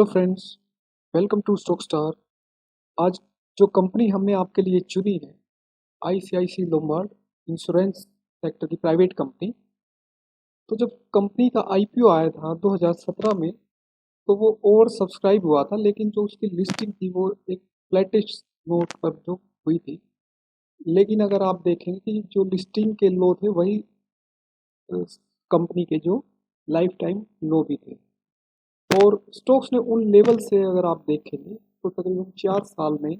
Hello friends, welcome to stock star. आज जो company हमने आपके लिए चुनी है, आईसीआईसी लोम्बार्ड इंश्योरेंस सेक्टर की प्राइवेट कंपनी। तो जब कंपनी का आईपीओ आया था 2017 में, तो वो ओवर सब्सक्राइब हुआ था, लेकिन जो उसकी लिस्टिंग थी वो एक फ्लैटिश नोट पर जो हुई थी। लेकिन अगर आप देखेंगे कि जो लिस्टिंग के लो थे वही कंपनी के जो लाइफ टाइम लो भी थे। और स्टॉक्स ने उन लेवल से अगर आप देखेंगे तो तकरीबन 4 साल में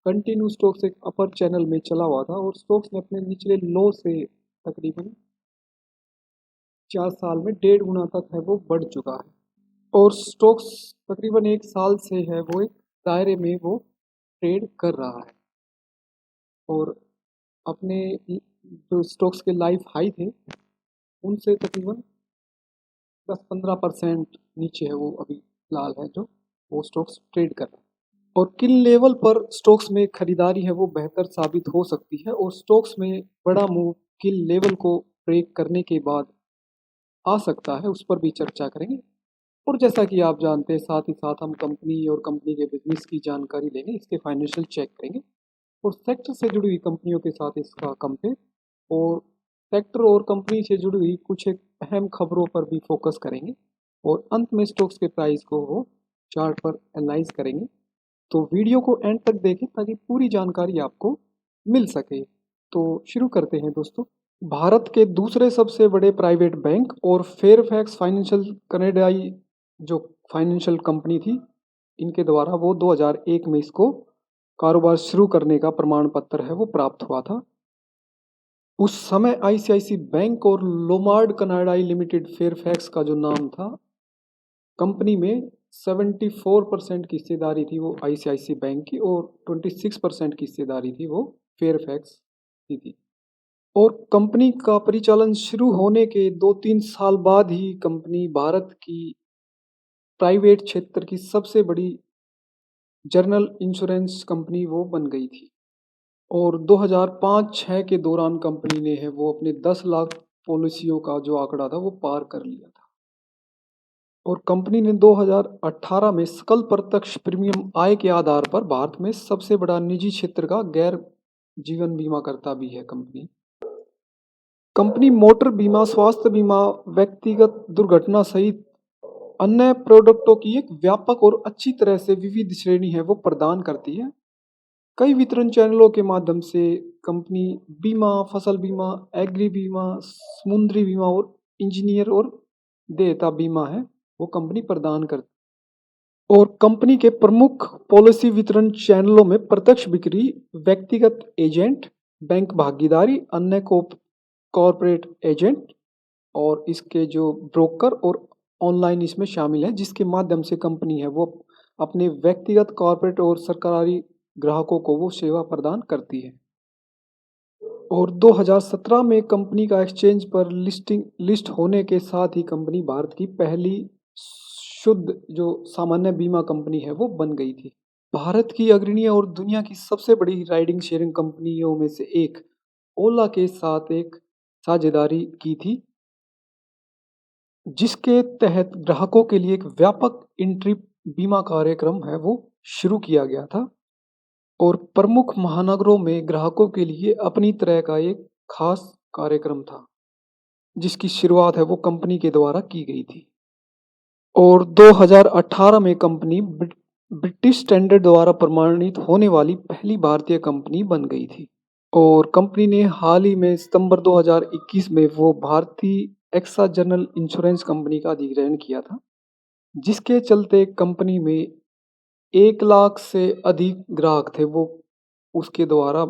कंटिन्यू स्टॉक्स एक अपर चैनल में चला हुआ था, और स्टॉक्स ने अपने निचले लो से तकरीबन 4 साल में 1.5 गुना तक है वो बढ़ चुका है। और स्टॉक्स तकरीबन 1 साल से है वो एक दायरे में वो ट्रेड कर रहा है। और अपने जो स्टॉक्स के लाइफ हाई थे उनसे तकरीबन 10-15% नीचे है वो अभी फिलहाल है जो वो स्टॉक्स ट्रेड कर रहा है। और किन लेवल पर स्टॉक्स में खरीदारी है वो बेहतर साबित हो सकती है, और स्टॉक्स में बड़ा मूव किन लेवल को ब्रेक करने के बाद आ सकता है, उस पर भी चर्चा करेंगे। और जैसा कि आप जानते हैं, साथ ही साथ हम कंपनी और कंपनी के बिजनेस की जानकारी लेंगे, इसके फाइनेंशियल चेक करेंगे, और सेक्टर से जुड़ी हुई कंपनियों के साथ इसका कंपेयर, और सेक्टर और कंपनी से जुड़ी हुई कुछ एक अहम खबरों पर भी फोकस करेंगे, और अंत में स्टॉक्स के प्राइस को वो चार्ट पर एनालाइज करेंगे। तो वीडियो को एंड तक देखें ताकि पूरी जानकारी आपको मिल सके। तो शुरू करते हैं दोस्तों। भारत के दूसरे सबसे बड़े प्राइवेट बैंक और फेयरफैक्स फाइनेंशियल कनाडाई जो फाइनेंशियल कंपनी थी, इनके द्वारा वो 2001 में इसको कारोबार शुरू करने का प्रमाण पत्र है वो प्राप्त हुआ था। उस समय आईसीआईसी बैंक और लोमार्ड कनाडाई लिमिटेड फेयरफैक्स का जो नाम था, कंपनी में 74% की हिस्सेदारी थी वो आईसीआईसी बैंक की, और 26% की हिस्सेदारी थी वो फेयरफैक्स की थी। और कंपनी का परिचालन शुरू होने के 2-3 साल बाद ही कंपनी भारत की प्राइवेट क्षेत्र की सबसे बड़ी जनरल इंश्योरेंस कंपनी वो बन गई थी। और 2005-06 के दौरान कंपनी ने है वो अपने 10 लाख पॉलिसियों का जो आंकड़ा था वो पार कर लिया था। और कंपनी ने 2018 में सकल प्रत्यक्ष प्रीमियम आय के आधार पर भारत में सबसे बड़ा निजी क्षेत्र का गैर जीवन बीमा करता भी है कंपनी। कंपनी मोटर बीमा, स्वास्थ्य बीमा, व्यक्तिगत दुर्घटना सहित अन्य प्रोडक्टों की एक व्यापक और अच्छी तरह से विविध श्रेणी है वो प्रदान करती है। कई वितरण चैनलों के माध्यम से कंपनी बीमा, फसल बीमा, एग्री बीमा, समुद्री बीमा और इंजीनियर और देयता बीमा है वो कंपनी प्रदान करती है। और कंपनी के प्रमुख पॉलिसी वितरण चैनलों में प्रत्यक्ष बिक्री, व्यक्तिगत एजेंट, बैंक भागीदारी, अन्य कॉर्पोरेट एजेंट, और इसके जो ब्रोकर और ऑनलाइन इसमें शामिल है, जिसके माध्यम से कंपनी है वो अपने व्यक्तिगत, कॉर्पोरेट और सरकारी ग्राहकों को वो सेवा प्रदान करती है। और 2017 में कंपनी का एक्सचेंज पर लिस्ट होने के साथ ही कंपनी भारत की पहली शुद्ध जो सामान्य बीमा कंपनी है वो बन गई थी। भारत की अग्रणी और दुनिया की सबसे बड़ी राइडिंग शेयरिंग कंपनियों में से एक ओला के साथ एक साझेदारी की थी, जिसके तहत ग्राहकों के लिए एक व्यापक इंट्री बीमा कार्यक्रम है वो शुरू किया गया था। और प्रमुख महानगरों में ग्राहकों के लिए अपनी तरह का एक खास कार्यक्रम था, जिसकी शुरुआत है वो कंपनी के द्वारा की गई थी। और 2018 में कंपनी ब्रिटिश स्टैंडर्ड द्वारा प्रमाणित होने वाली पहली भारतीय कंपनी बन गई थी। और कंपनी ने हाल ही में सितंबर 2021 में वो भारतीय एक्सा जनरल इंश्योरेंस कंपनी का अधिग्रहण किया था, जिसके चलते कंपनी में 1 लाख से अधिक ग्राहक थे वो उसके द्वारा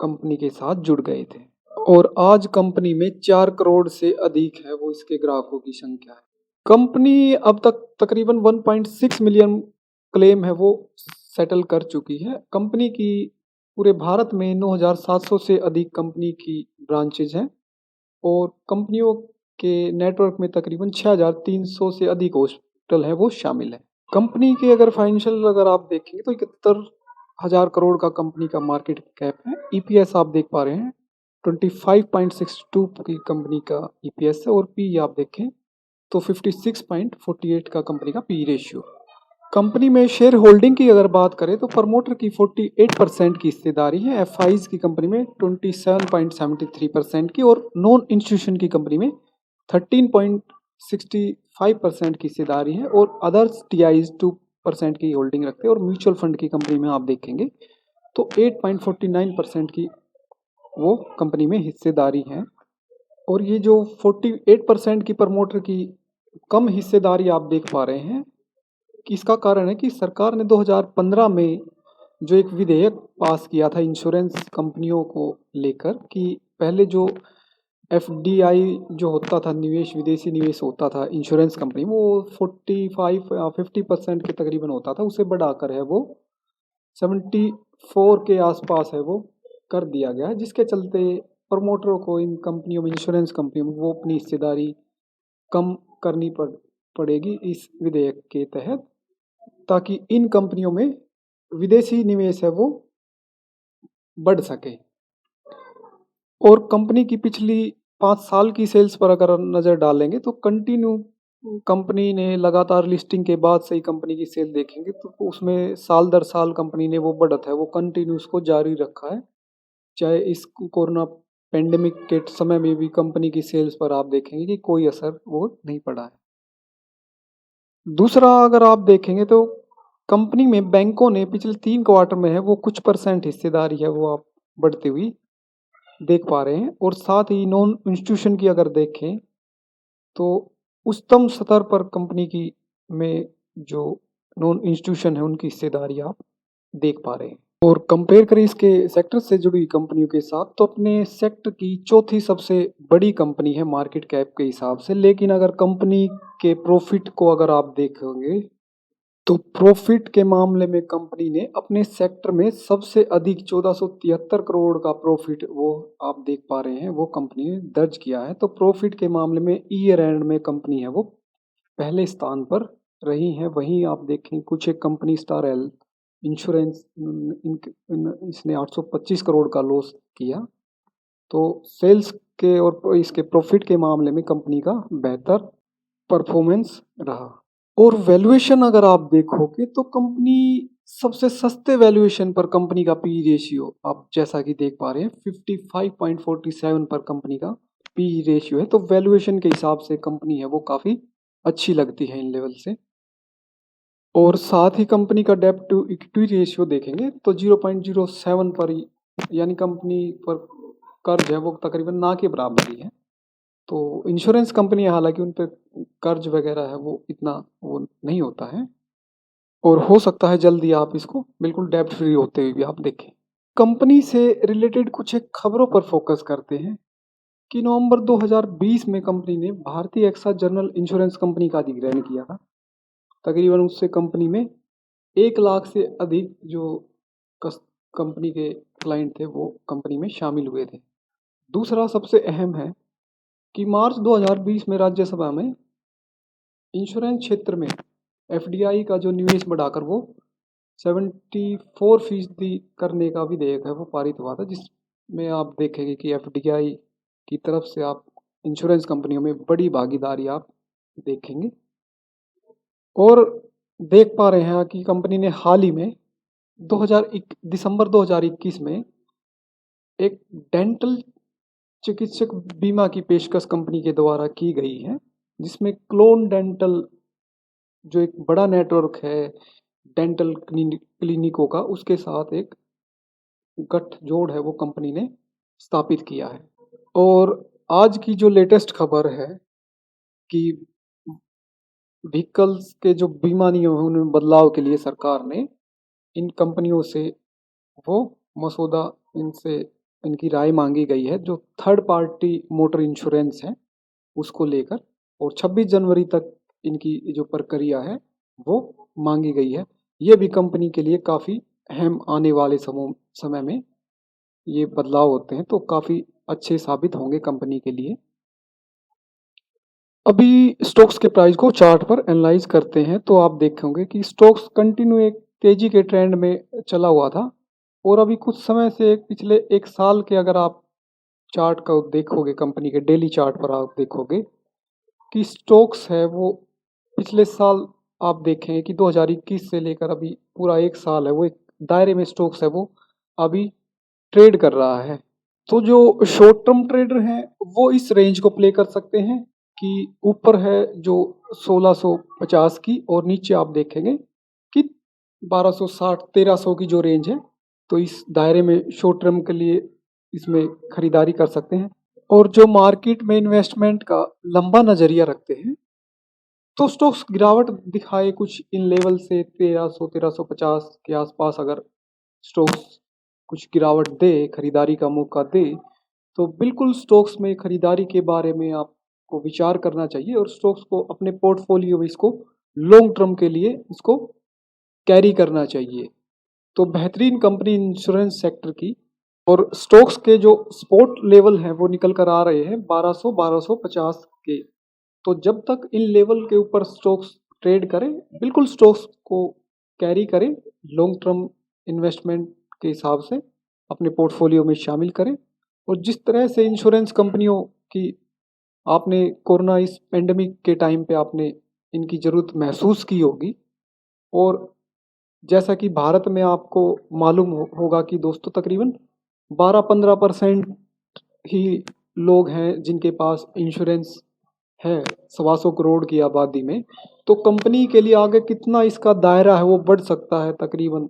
कंपनी के साथ जुड़ गए थे। और आज कंपनी में 4 करोड़ से अधिक है वो इसके ग्राहकों की संख्या है। कंपनी अब तक तकरीबन 1.6 मिलियन क्लेम है वो सेटल कर चुकी है। कंपनी की पूरे भारत में 9,700 से अधिक कंपनी की ब्रांचेज हैं, और कंपनियों के नेटवर्क में तकरीबन 6,300 से अधिक हॉस्पिटल है वो शामिल है। कंपनी के अगर आप देखेंगे तो 71,000 करोड़ का कंपनी का मार्केट कैप है। ईपीएस आप देख पा रहे हैं 25.62 की कंपनी का ईपीएस है, और पी आप देखें तो 56.48 का कंपनी का पी रेशियो। कंपनी में शेयर होल्डिंग की अगर बात करें तो प्रमोटर की 48% की हिस्सेदारी है, एफआईज की कंपनी में 27.73% की और नॉन इंस्टीट्यूशन की कंपनी में 13.65% की हिस्सेदारी है और अदर्स टीआईज 2% की होल्डिंग रखते हैं और म्यूचुअल फंड की कंपनी में आप देखेंगे तो 8.49% की वो कंपनी में हिस्सेदारी है। और ये जो 48% की प्रमोटर की कम हिस्सेदारी आप देख पा रहे हैं, इसका कारण है कि सरकार ने 2015 में जो एक विधेयक पास किया था इंश्योरेंस कंपनियों को लेकर कि पहले जो एफडीआई जो होता था, निवेश विदेशी निवेश होता था इंश्योरेंस कंपनी में, वो 50% के तकरीबन होता था, उसे बढ़ाकर है वो 74 के आसपास है वो कर दिया गया है, जिसके चलते प्रमोटरों को इन कंपनियों में, इंश्योरेंस कंपनियों में, वो अपनी हिस्सेदारी कम करनी पड़ेगी इस विधेयक के तहत, ताकि इन कंपनियों में विदेशी निवेश है वो बढ़ सके। और कंपनी की पिछली 5 साल की सेल्स पर अगर नज़र डालेंगे तो कंटिन्यू कंपनी ने लगातार लिस्टिंग के बाद से ही कंपनी की सेल देखेंगे तो उसमें साल दर साल कंपनी ने वो बढ़त है वो कंटिन्यू उसको जारी रखा है। चाहे इस कोरोना पेंडेमिक के समय में भी कंपनी की सेल्स पर आप देखेंगे कि कोई असर वो नहीं पड़ा है। दूसरा अगर आप देखेंगे तो कंपनी में बैंकों ने पिछले 3 क्वार्टर में है वो कुछ परसेंट हिस्सेदारी है वो आप बढ़ती हुई देख पा रहे हैं। और साथ ही नॉन इंस्टीट्यूशन की अगर देखें तो उच्चतम स्तर पर कंपनी की में जो नॉन इंस्टीट्यूशन है उनकी हिस्सेदारी आप देख पा रहे हैं। और कंपेयर करें इसके सेक्टर से जुड़ी कंपनियों के साथ तो अपने सेक्टर की चौथी सबसे बड़ी कंपनी है मार्केट कैप के हिसाब से। लेकिन अगर कंपनी के प्रॉफिट को अगर आप देखेंगे तो प्रॉफिट के मामले में कंपनी ने अपने सेक्टर में सबसे अधिक 1473 करोड़ का प्रॉफिट वो आप देख पा रहे हैं वो कंपनी ने दर्ज किया है। तो प्रॉफिट के मामले में ईयर एंड में कंपनी है वो पहले स्थान पर रही है। वहीं आप देखें कुछ एक कंपनी स्टार हेल्थ इंश्योरेंस इसने 825 करोड़ का लॉस किया। तो सेल्स के और इसके प्रॉफिट के मामले में कंपनी का बेहतर परफॉर्मेंस रहा। और वैल्यूएशन अगर आप देखोगे तो कंपनी सबसे सस्ते वैल्यूएशन पर कंपनी का पी रेशियो आप जैसा कि देख पा रहे हैं 55.47 पर कंपनी का पी रेशियो है। तो वैल्यूएशन के हिसाब से कंपनी है वो काफ़ी अच्छी लगती है इन लेवल से। और साथ ही कंपनी का डेब्ट टू इक्विटी रेशियो देखेंगे तो 0.07 पर यानी कंपनी पर कर्ज है वो तकरीबन ना के बराबर ही है। तो इंश्योरेंस कंपनी हालांकि उन पर कर्ज वगैरह है वो इतना वो नहीं होता है और हो सकता है जल्दी आप इसको बिल्कुल डेब्ट फ्री होते हुए भी आप देखें। कंपनी से रिलेटेड कुछ एक खबरों पर फोकस करते हैं कि नवंबर 2020 में कंपनी ने भारतीय एक्सा जनरल इंश्योरेंस कंपनी का अधिग्रहण किया था। तकरीबन उससे कंपनी में 1 लाख से अधिक जो कंपनी के क्लाइंट थे वो कंपनी में शामिल हुए थे। दूसरा सबसे अहम है कि मार्च 2020 में राज्यसभा में इंश्योरेंस क्षेत्र में एफडीआई का जो निवेश बढ़ाकर वो 74% करने का विधेयक है वो पारित हुआ था, जिसमें आप देखेंगे कि एफडीआई की तरफ से आप इंश्योरेंस कंपनियों में बड़ी भागीदारी आप देखेंगे। और देख पा रहे हैं कि कंपनी ने हाल ही में दिसंबर 2021 में एक डेंटल चिकित्सक बीमा की पेशकश कंपनी के द्वारा की गई है, जिसमें क्लोन डेंटल जो एक बड़ा नेटवर्क है डेंटल क्लिनिकों का, उसके साथ एक गठजोड़ है वो कंपनी ने स्थापित किया है। और आज की जो लेटेस्ट खबर है कि व्हीकल्स के जो बीमा नियम है उनमें बदलाव के लिए सरकार ने इन कंपनियों से वो मसौदा इनसे इनकी राय मांगी गई है जो थर्ड पार्टी मोटर इंश्योरेंस है उसको लेकर। और 26 जनवरी तक इनकी जो प्रक्रिया है वो मांगी गई है। ये भी कंपनी के लिए काफ़ी अहम आने वाले समय में ये बदलाव होते हैं तो काफ़ी अच्छे साबित होंगे कंपनी के लिए। अभी स्टॉक्स के प्राइस को चार्ट पर एनालाइज करते हैं तो आप देखेंगे कि स्टॉक्स कंटिन्यू एक तेजी के ट्रेंड में चला हुआ था। और अभी कुछ समय से पिछले 1 साल के अगर आप चार्ट का देखोगे, कंपनी के डेली चार्ट पर आप देखोगे कि स्टॉक्स है वो पिछले साल आप देखें कि 2021 से लेकर अभी पूरा 1 साल है, वो एक दायरे में स्टॉक्स है वो अभी ट्रेड कर रहा है। तो जो शॉर्ट टर्म ट्रेडर हैं वो इस रेंज को प्ले कर सकते हैं कि ऊपर है जो 1650 की और नीचे आप देखेंगे कि 1260 1300 की जो रेंज है, तो इस दायरे में शॉर्ट टर्म के लिए इसमें खरीदारी कर सकते हैं। और जो मार्केट में इन्वेस्टमेंट का लंबा नज़रिया रखते हैं तो स्टॉक्स गिरावट दिखाए कुछ इन लेवल से 1300 1350 के आसपास अगर स्टॉक्स कुछ गिरावट दे, खरीदारी का मौका दे, तो बिल्कुल स्टॉक्स में खरीदारी के बारे में आपको विचार करना चाहिए और स्टॉक्स को अपने पोर्टफोलियो में इसको लॉन्ग टर्म के लिए इसको कैरी करना चाहिए। तो बेहतरीन कंपनी इंश्योरेंस सेक्टर की और स्टॉक्स के जो स्पॉट लेवल हैं वो निकल कर आ रहे हैं 1200 1250 के। तो जब तक इन लेवल के ऊपर स्टॉक्स ट्रेड करें, बिल्कुल स्टॉक्स को कैरी करें, लॉन्ग टर्म इन्वेस्टमेंट के हिसाब से अपने पोर्टफोलियो में शामिल करें। और जिस तरह से इंश्योरेंस कंपनियों की आपने कोरोना इस पेंडेमिक के टाइम पे आपने इनकी ज़रूरत महसूस की होगी, और जैसा कि भारत में आपको मालूम होगा कि दोस्तों तकरीबन 12-15% ही लोग हैं जिनके पास इंश्योरेंस है 125 करोड़ की आबादी में। तो कंपनी के लिए आगे कितना इसका दायरा है वो बढ़ सकता है तकरीबन,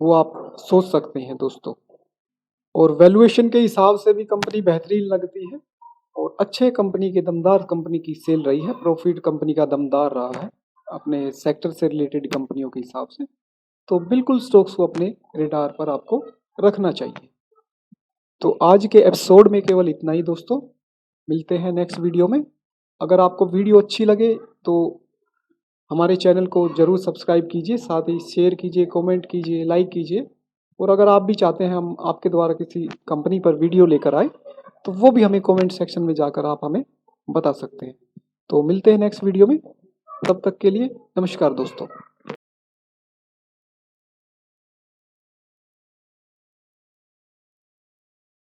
वो आप सोच सकते हैं दोस्तों। और वैल्यूएशन के हिसाब से भी कंपनी बेहतरीन लगती है और अच्छे कंपनी के दमदार कंपनी की सेल रही है, प्रॉफिट कंपनी का दमदार रहा है अपने सेक्टर से रिलेटेड कंपनियों के हिसाब से। तो बिल्कुल स्टॉक्स को अपने रेडार पर आपको रखना चाहिए। तो आज के एपिसोड में केवल इतना ही दोस्तों, मिलते हैं नेक्स्ट वीडियो में। अगर आपको वीडियो अच्छी लगे तो हमारे चैनल को ज़रूर सब्सक्राइब कीजिए, साथ ही शेयर कीजिए, कमेंट कीजिए, लाइक कीजिए। और अगर आप भी चाहते हैं हम आपके द्वारा किसी कंपनी पर वीडियो लेकर आए तो वो भी हमें कमेंट सेक्शन में जाकर आप हमें बता सकते हैं। तो मिलते हैं नेक्स्ट वीडियो में, तब तक के लिए नमस्कार दोस्तों।